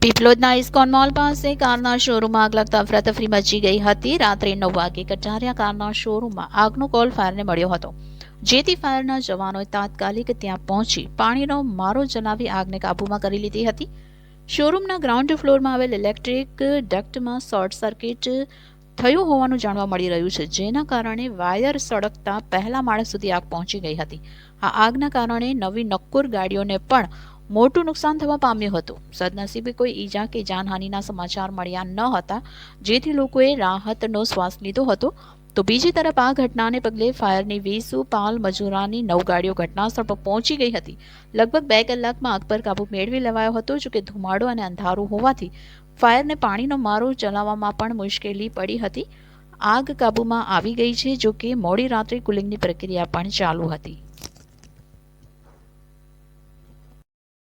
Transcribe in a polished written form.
પીપલોદના ISKCON mall પાસે કારના શોરૂમમાં આગ લાગતા અફરાતફરી મચી ગઈ હતી। રાત્રે 9 વાગે કટારિયા કારના શોરૂમમાં આગનો કોલ ફાયરને મળ્યો હતો, જેથી ફાયરના જવાનોએ તાત્કાલિક ત્યાં પહોંચી પાણીનો મારો ચલાવી આગને કાબૂમાં કરી લીધી હતી। શોરૂમના ગ્રાઉન્ડ ફ્લોરમાં આવેલ ઇલેક્ટ્રિક ડક્ટમાં શોર્ટ સર્કિટ થયું હોવાનું જાણવા મળી રહ્યું છે, જેના કારણે વાયર સળગતા પહેલા માળ સુધી આગ પહોંચી ગઈ હતી। આ આગના કારણે નવી નક્કુર ગાડીઓને પણ મોટું નુકસાન થવા પામ્યું હતું। સદનસીબે કોઈ ઈજા કે જાનહાનિના સમાચાર મળ્યા ન હતા, જેથી લોકોએ રાહતનો શ્વાસ લીધો હતો। તો બીજી તરફ આ ઘટનાને પગલે ફાયરની 20 પાલ મજૂરાની 9 ગાડીઓ ઘટનાસ્થળ પર પહોંચી ગઈ હતી। લગભગ 2 કલાકમાં આગ પર કાબુ મેળવી લેવાયો હતો। જોકે ધુમાડો અને અંધારું હોવાથી ફાયરને પાણીનો મારો ચલાવવામાં પણ મુશ્કેલી પડી હતી। આગ કાબૂમાં આવી ગઈ છે, જોકે મોડી રાત્રે કુલિંગની પ્રક્રિયા પણ ચાલુ હતી।